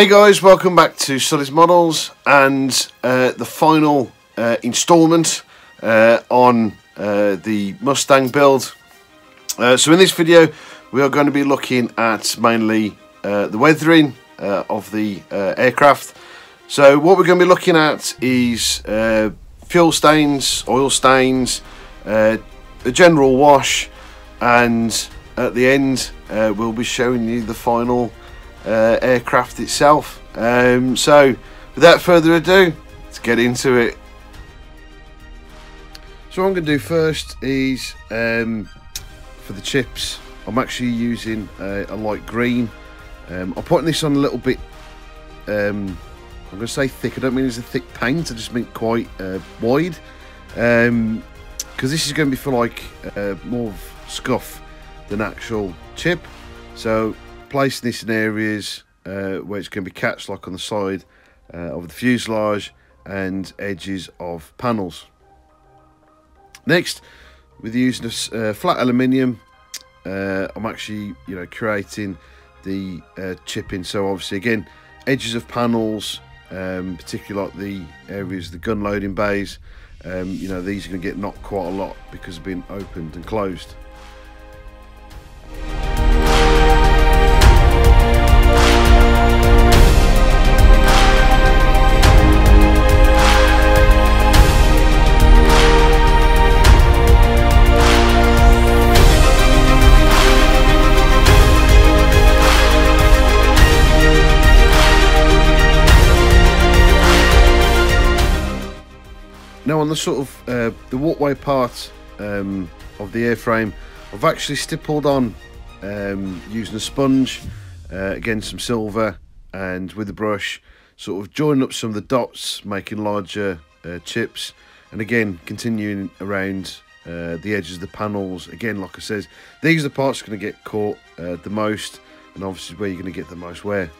Hey guys, welcome back to Sully's Models and the final instalment on the Mustang build. So in this video we are going to be looking at mainly the weathering of the aircraft. So what we're going to be looking at is fuel stains, oil stains, a general wash, and at the end we'll be showing you the final aircraft itself. So without further ado, let's get into it. So what I'm going to do first is for the chips, I'm actually using a light green. I'm putting this on a little bit, I'm going to say thick, I don't mean it's a thick paint, I just mean quite wide, because this is going to be for like more of scuff than actual chip. So placing this in areas where it's going to be catched, like on the side of the fuselage and edges of panels. Next, with using flat aluminium, I'm actually creating the chipping. So obviously again, edges of panels, particularly like the areas, the gun loading bays, these are going to get knocked quite a lot because of being opened and closed. Now on the sort of the walkway part of the airframe, I've actually stippled on using a sponge, again some silver, and with the brush sort of joining up some of the dots, making larger chips, and again continuing around the edges of the panels. Again, like I said, these are the parts that are going to get caught the most, and obviously where you're going to get the most wear.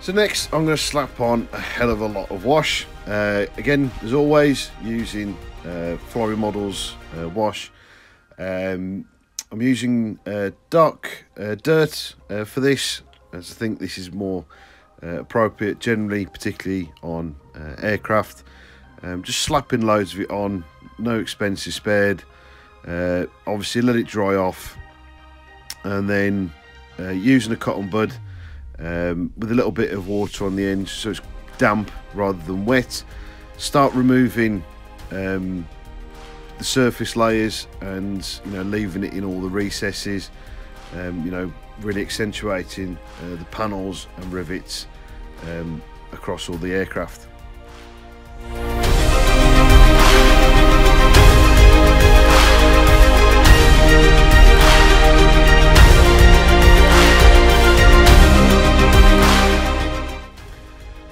So next I'm going to slap on a hell of a lot of wash, again as always using Florey Models wash. I'm using dark dirt for this, as I think this is more appropriate generally, particularly on aircraft. Just slapping loads of it on, no expenses spared. Obviously let it dry off, and then using a cotton bud with a little bit of water on the end so it's damp rather than wet. Start removing the surface layers and leaving it in all the recesses, really accentuating the panels and rivets across all the aircraft.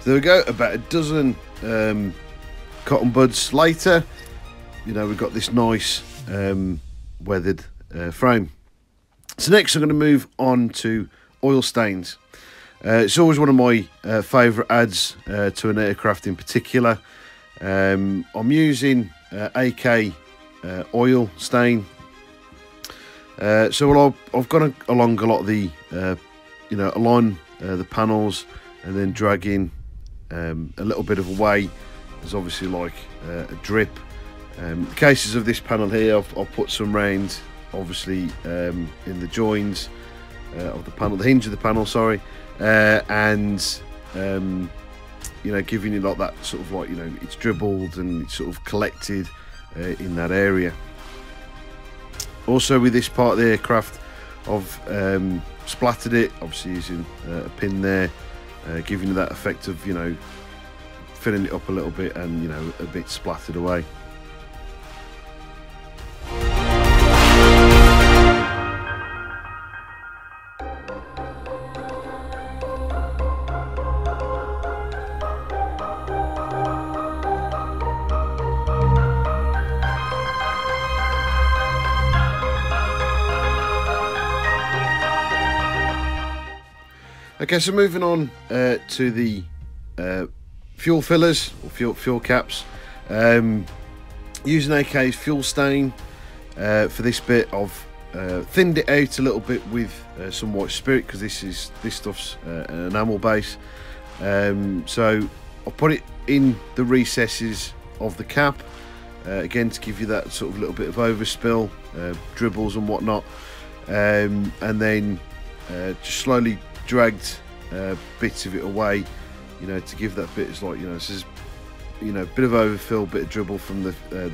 There we go, about a dozen cotton buds later, we've got this nice weathered frame. So next I'm going to move on to oil stains. It's always one of my favourite adds to an aircraft in particular. I'm using AK oil stain. So I've gone along a lot of the, along the panels, and then dragging a little bit of away. There's obviously like a drip. The cases of this panel here, I'll put some round, obviously in the joins of the panel, the hinge of the panel, sorry, and giving you like that sort of like it's dribbled and it's sort of collected in that area. Also with this part of the aircraft, I've splattered it, obviously using a pin there, giving you that effect of filling it up a little bit and a bit splattered away. Okay, so moving on to the fuel fillers or fuel caps. Using AK's fuel stain for this bit. I've thinned it out a little bit with some white spirit, because this stuff's an enamel base. So I'll put it in the recesses of the cap, again to give you that sort of little bit of overspill, dribbles and whatnot, and then just slowly dragged bits of it away, you know, to give that bit, it's like, you know, this is, you know, bit of overfill, bit of dribble from the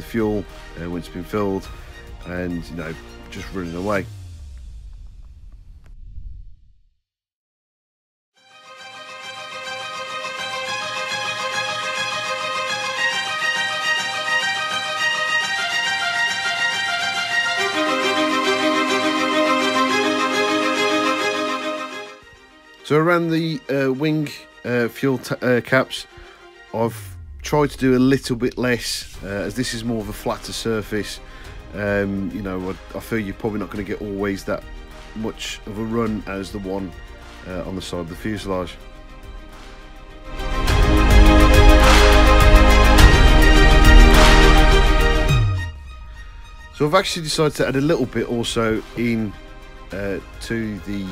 fuel when it's been filled, and, you know, just running away. So around the wing fuel caps, I've tried to do a little bit less, as this is more of a flatter surface. You know, I feel you're probably not going to get always that much of a run as the one on the side of the fuselage. So I've actually decided to add a little bit also in to the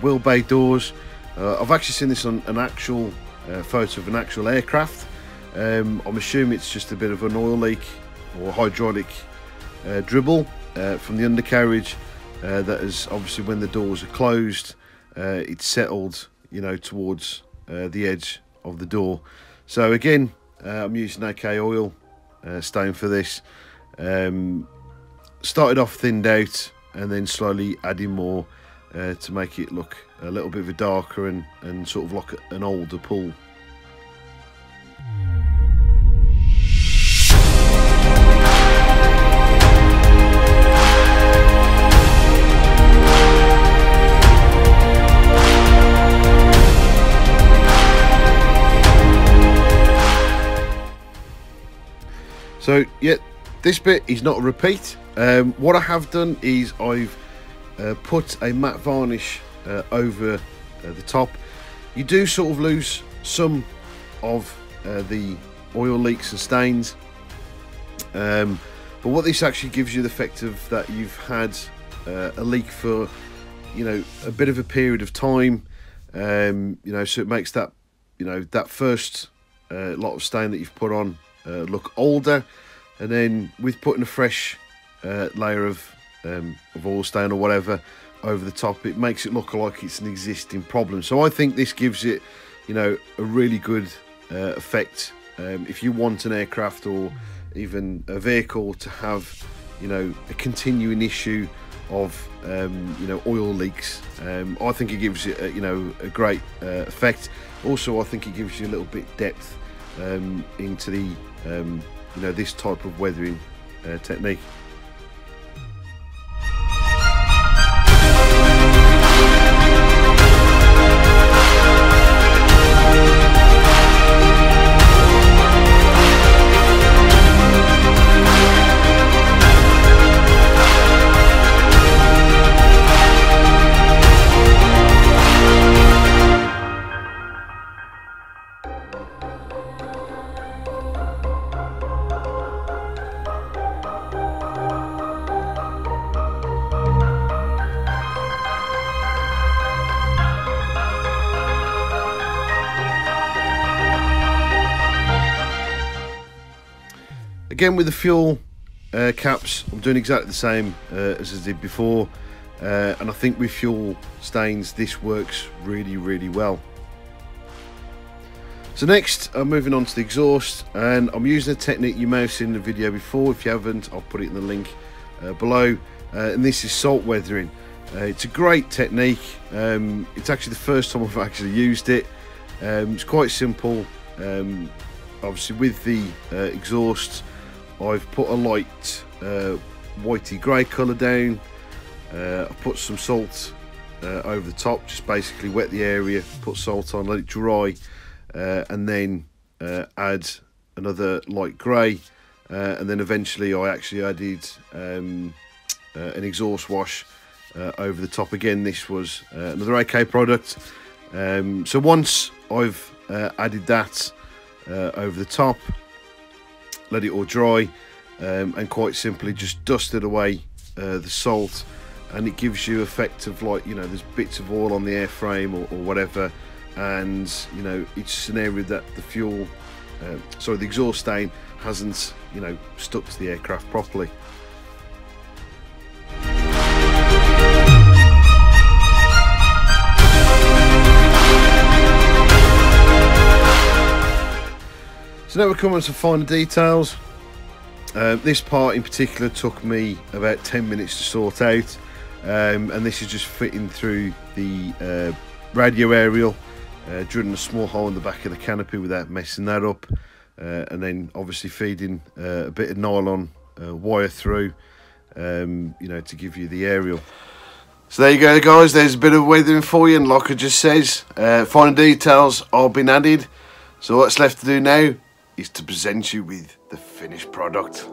Wilbay doors. I've actually seen this on an actual photo of an actual aircraft. I'm assuming it's just a bit of an oil leak or hydraulic dribble from the undercarriage that is obviously, when the doors are closed, it's settled, you know, towards the edge of the door. So again, I'm using AK oil stain for this. Started off thinned out and then slowly adding more to make it look a little bit of a darker and sort of like an older pool. So yeah, this bit is not a repeat. What I have done is I've put a matte varnish over the top. You do sort of lose some of the oil leaks and stains, but what this actually gives you the effect of that you've had a leak for, you know, a bit of a period of time, you know, so it makes that, you know, that first lot of stain that you've put on look older, and then with putting a fresh layer of oil stain or whatever over the top, it makes it look like it's an existing problem. So I think this gives it, you know, a really good effect if you want an aircraft or even a vehicle to have, you know, a continuing issue of you know, oil leaks. I think it gives it you know, a great effect. Also, I think it gives you a little bit depth into the you know, this type of weathering technique. Again, with the fuel caps, I'm doing exactly the same as I did before, and I think with fuel stains this works really, really well. So next I'm moving on to the exhaust, and I'm using a technique you may have seen in the video before. If you haven't, I'll put it in the link below, and this is salt weathering. It's a great technique. It's actually the first time I've actually used it. It's quite simple. Obviously with the exhausts, I've put a light whitey grey colour down. I've put some salt over the top, just basically wet the area, put salt on, let it dry, and then add another light grey, and then eventually I actually added an exhaust wash over the top. Again, this was another AK product. So once I've added that over the top, let it all dry, and quite simply just dusted away the salt, and it gives you effect of, like, you know, there's bits of oil on the airframe or whatever, and you know, it's just an area that the fuel, sorry, the exhaust stain hasn't, you know, stuck to the aircraft properly. So now we're coming to finer details. This part in particular took me about 10 minutes to sort out, and this is just fitting through the radio aerial, drilling a small hole in the back of the canopy without messing that up, and then obviously feeding a bit of nylon wire through, you know, to give you the aerial. So there you go, guys, there's a bit of weathering for you, and like I just says, finer details are been added. So what's left to do now is to present you with the finished product.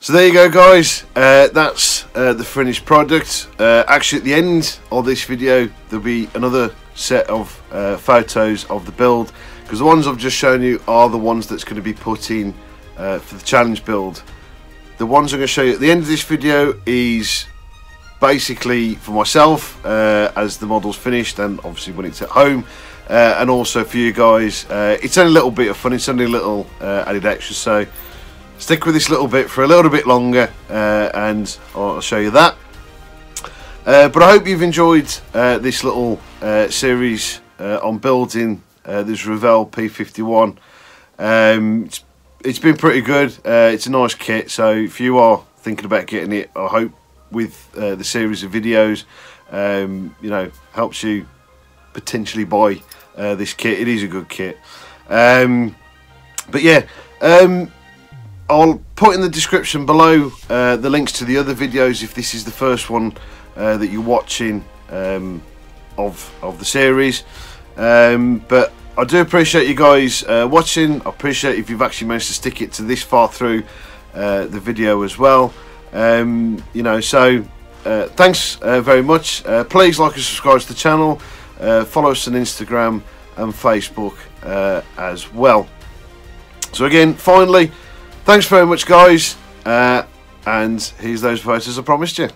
So there you go, guys, that's the finished product. Actually, at the end of this video there'll be another set of photos of the build, because the ones I've just shown you are the ones that's going to be put in for the challenge build. The ones I'm going to show you at the end of this video is basically for myself, as the model's finished, and obviously when it's at home, and also for you guys. It's only a little bit of fun, it's only a little added extra, so stick with this little bit for a little bit longer, and I'll show you that. But I hope you've enjoyed this little series on building this Revell P-51. It's been pretty good. It's a nice kit, so if you are thinking about getting it, I hope with the series of videos, you know, helps you potentially buy this kit. It is a good kit. But yeah, I'll put in the description below the links to the other videos if this is the first one that you're watching of the series. But I do appreciate you guys watching. I appreciate if you've actually managed to stick it to this far through the video as well. You know, so thanks very much. Please like and subscribe to the channel. Follow us on Instagram and Facebook as well. So again, finally, thanks very much, guys, and here's those photos I promised you.